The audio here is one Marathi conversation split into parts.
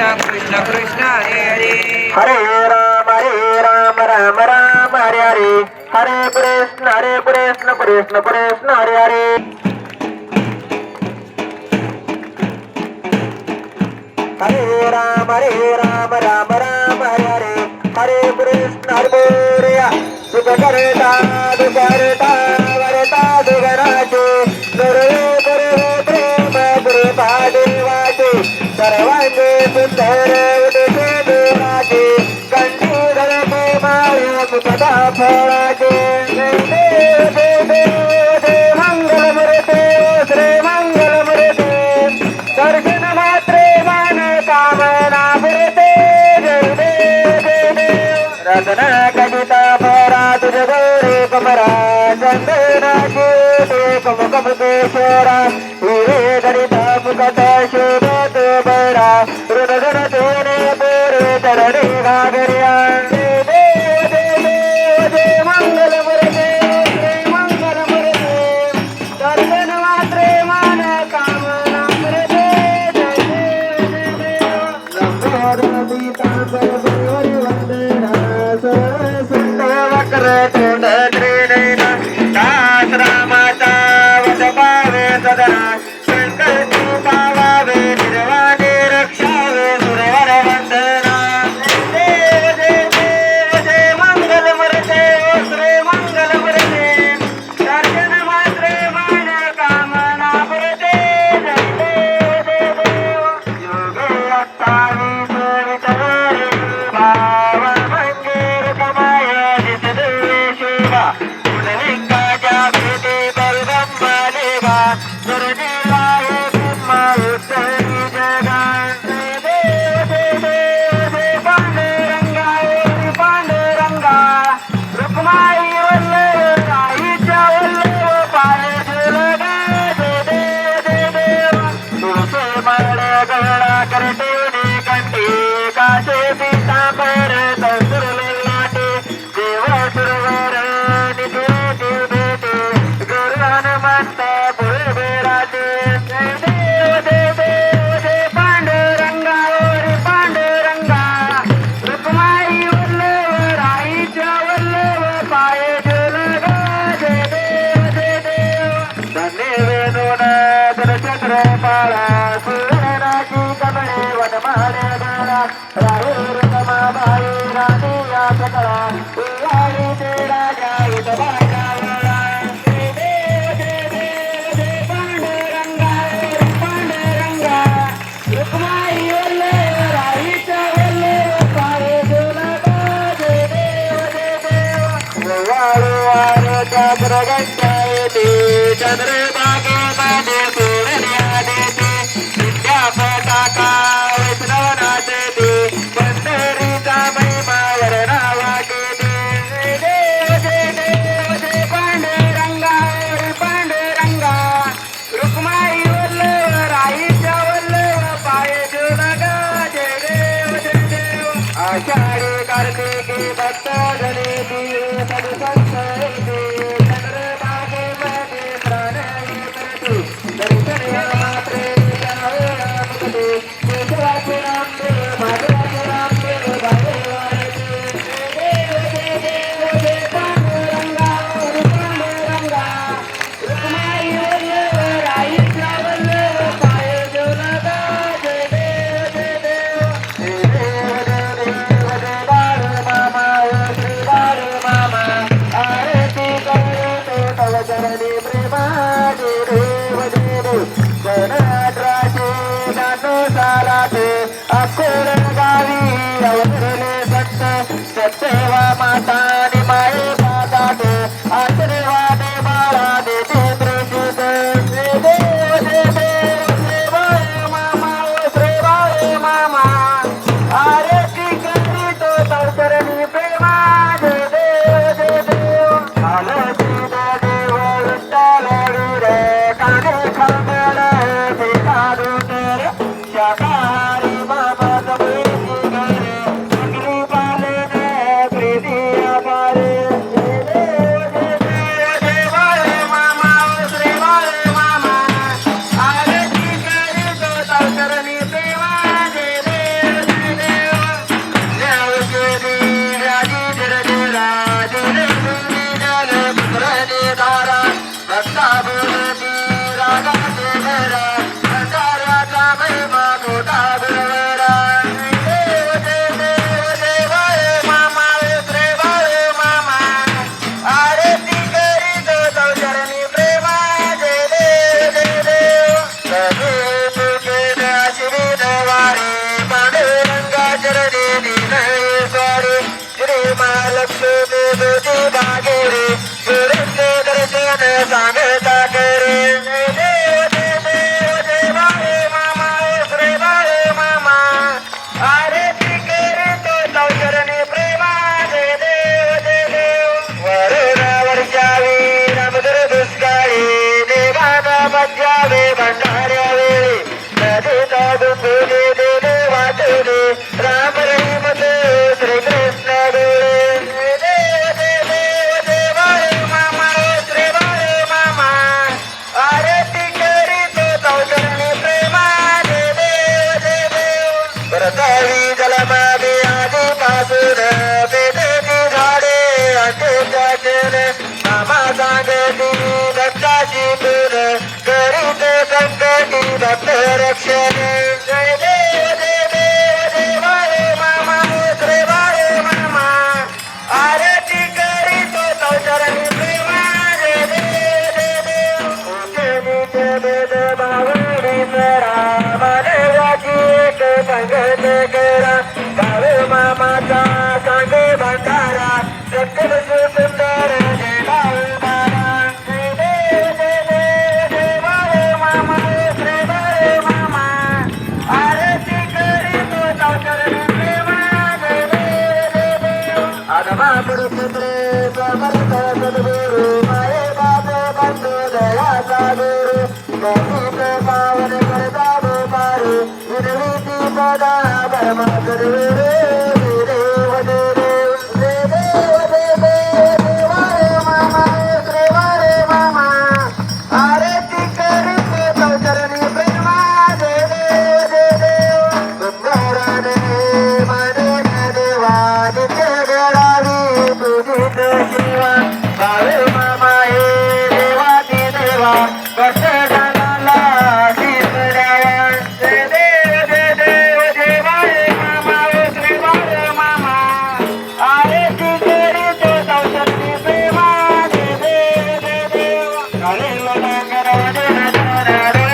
कृष्ण कृष्ण हरे हरे हरे राम राम राम हरे हरे हरे कृष्ण कृष्ण कृष्ण हरे हरे हरे राम राम राम हरे हरे हरे कृष्ण हरे बोरिया सुख करता वरता दुगराचे गुरु प्रेम कृपा देवाचे सर्वांगे सुंदर उदे देवाचे कंठी धरते माळे मुखदा फळाचे देव देव देव मंगल मूर्ते श्री मंगल मूर्ते दर्शन मात्रे मान कामना पुरते जय देव जय देव रत्न कविता परा तुझ गोरे कमरा चंदनाची कुमकुमेश्वरा हिरे गणिता मुकट शोभत बरा ऋण धन तेने पोरे चरणे घागरिया जय देव जय देव जय मंगल मूर्ते श्री मंगल मूर्ते दर्शन मात्रे मान कामना पुरते जय देव जय देव लंबोदर पीतांबर गुरुवर वंदना सरस्वती वक्र तोंड त्रिनयना दास रामाचा वद पावे सदना संकल्प पावावे निर्वाणे रक्षावे सुरवर वंदना देव जय देव जय मंगल मूर्ते श्री मंगल मूर्ते दर्शन मात्रे मान कामना पुरते जय देव जय देव योगे अत्तावीस विचारे भाव मंगेर कमाय दिसते शिवा पुंडलिकाच्या भेटी बलगंबालेवा गुरुदेवाय ब्रह्मा उत्तरी जगान जय देव जय पांडुरंगा पांडुरंगा रुक्माई वल्लभ आईच्या वल्लभ पाय झुलगा जय देव जय देव तुळसे माळ गळा करते कंठी काशे पीतांबर तंतुरले लाटे देव सुरवर निधे भेटे गुरु हनुमंत पुढे राजे जय देव जय पांडुरंगा पांडुरंगा रुक्माई वल्लभ आईच्या वल्लभ पाय झुलगा जय देव धन्य वेणून चक्र पाळा सुरनाची कमळे वनमाळे गाळा राहुल रमाबाई राणी या सकळा उवाळी ते राजा हित बाजावळा जय देव जय पांडुरंगा पांडुरंगा रुक्माई वल्लभ आईच्या वल्लभ पाय झुलगा जय देव वाळू वार चक्र गंगा येते चंद्रभागेमध्ये सोडल्या देते विद्या पताका वैष्णव नाचते पंढरीचा महिमा वर्णावा केते जय देव जय पांडुरंगा पांडुरंगा रुक्माई वल्लभ आईच्या वल्लभ पाय झुलगा जय देव आषाढी कार्तिकी भक्त जलेबी सदसंत येते चंद्रभागेमध्ये प्राण येते दर्शन या मात्रे जावे मुक्ते केशवाचे नामदेव माधवाचे नामदेव बाहेवाडे जय देव जय पांडुरंगा पांडुरंगा रुक्माई वल्लभ आईच्या वल्लभ पाय झुलगा जय देव जय देव जय बाळू मामा श्री बाळू मामा आरती करते तव चरणी प्रेमाने देव देव सन 1800 नानो सालाते अकोल गावी अवतरले संत सत्यवा माता आणि माये पादात आशीर्वाद बाळा देते प्रसिद्ध जय देव जय बाळू मामा श्री बाळू मामा आरती करीतो तव चरणी प्रेमा जय देव आलती देव विठ्ठल रे काने खंडळ ते काढू तर शाकाहारी बाबा तुम्ही लक्ष्मी ज्योती बागेरे गुरुचे दर्शन सांगता करे जय देव जय देव जय बाळे मामा श्री बाळे मामा आरती करे तो चौचरणी प्रेमा जय देव जय देव वरुणावर जावी रामदुर दुष्काळी देवाना मज्जावे भंडाऱ्या वेळी नदीचा दुंबुली देले वाचले राम रहीमत श्री कृष्ण डोळे जय देव जय देव जय बाळे मामा श्री बाळे मामा आरती करी तो चौचरणी प्रेमा जय देव जय देव परतावी जलमागे आधीपासून बेदेची झाडे अंतेच्या केले मामा सांगती दत्ताची पूर करीत संकटी भक्त रक्षण जय देव जय देव जय बाळे मामा श्री बाळे मामा आरती करीतो चौचरणी प्रेमा जय देव जय देव उंचनीचे वेद भावडी सरा मानवाची एक संगत करा बाळे मामाचा सांगे भंडारा सत्य सुंदर जय बाळे मामा जय देव जय देव जय बाळे मामा श्री बाळे मामा आरती करीतो चौचरणी प्रेमा जय देव जय देव आदमा पुरुषपुत्रे समर्थ सद्गुरु माये बाप बंधू दयाचा गुरु कौशिक पावन करता पारू विनवीती पदा परमा सद्गुरु जय देव जय देव जय देव जय देव जय बाळे मामा श्री बाळे मामा आरती करीतो चौचरणी प्रेमा जय देव जय देव सुंदराने मानून देवा नित्य घडावी तुझीच शिवा बाळे मामा हे देवाची देवा कष्ट जनाला शीस द्यावा जय देव जय देव जय बाळे मामा श्री बाळे मामा आरती करीतो चौचरणी प्रेमा जय देव जय देव हरे वडांगराने नजराने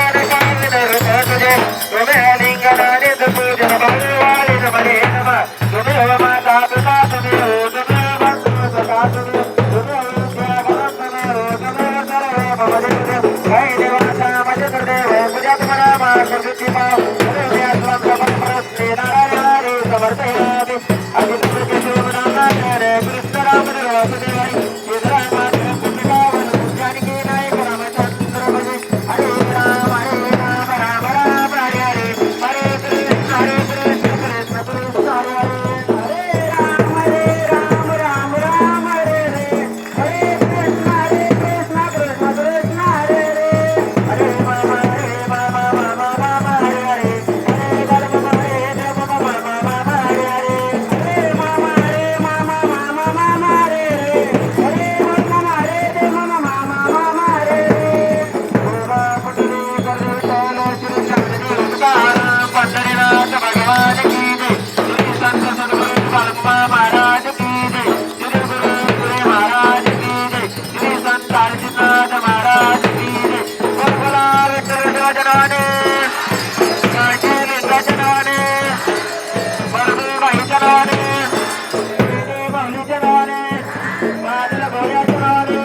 तुझे तुम्ही लिंगराने पूजन भगवान बरे नम तुम्ही हो माता पिता तुम्ही हो तुम्ही बंधू सखा तुम्ही तुम्ही हो त्यागवंत तुम्ही हो तुम्ही सर्व भवदेव जय देवाचा मज देव पूजा तुम्हाला मा सर्वती मा व्यासवान समर्थ परस्ते नारायण हरे समर्थ यादि आदि तुझे शिवनाम रे कृष्ण राम वासुदेव इंद्रा माता पुण्यकावन जानकी नायक रामचंद्र भजे हरे राम राम राम हरे हरे हरे कृष्ण कृष्ण कृष्ण हरे हरे राम राम राम हरे हरे हरे कृष्ण कृष्ण कृष्ण हरे हरे हरे मामा मामा हरे हरे हरे धर्म मामा हरे हरे हरे मामा मामा हरे हरे हरे मामा हरे देव मामा हरे हरे गोवा पुटली करले चलो श्री चंद्री उदाहरण पंढरीनाथ भगवान की जय श्री संत सद्गुरु बालकुमा महाराज की जय श्री गुरु गुरे महाराज की जय श्री संत आरतीनाथ महाराज की जय बोला विठ्ठल जनवाने काशी लिंगा जनवाने बरबाई जनवाने बाहुली जनवाने बादल भोया जनवाने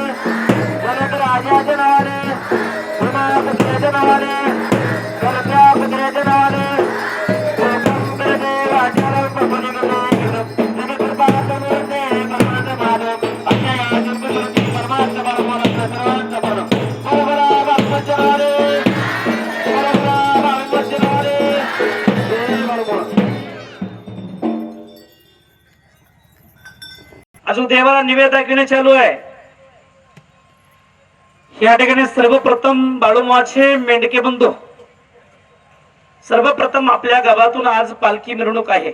जलद राजा जनवाने उमा पुत्र जनवाने गलत्या पुत्र जनवाने गोकुंबर देव आचार्य प्रभुनि जन कृपा करुणे परमात्मा माधव अक्षय आदित्य परमात्मा परमात्मा सर्वांत परम बरोबरा बाप जनवाने बरोबरा बाप जनवाने जय बरोबर अजून देवाला निवेद दाखविणे चालू आहे. या ठिकाणी सर्वप्रथम बाळूमाचे मेंढके बंधू सर्वप्रथम आपल्या गावातून आज पालखी मिरवणूक आहे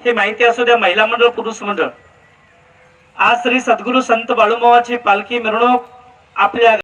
हे माहिती असू द्या. महिला मंडळ पुरुष मंडळ आज श्री सद्गुरु संत बाळूमाची पालखी मिरवणूक आपल्या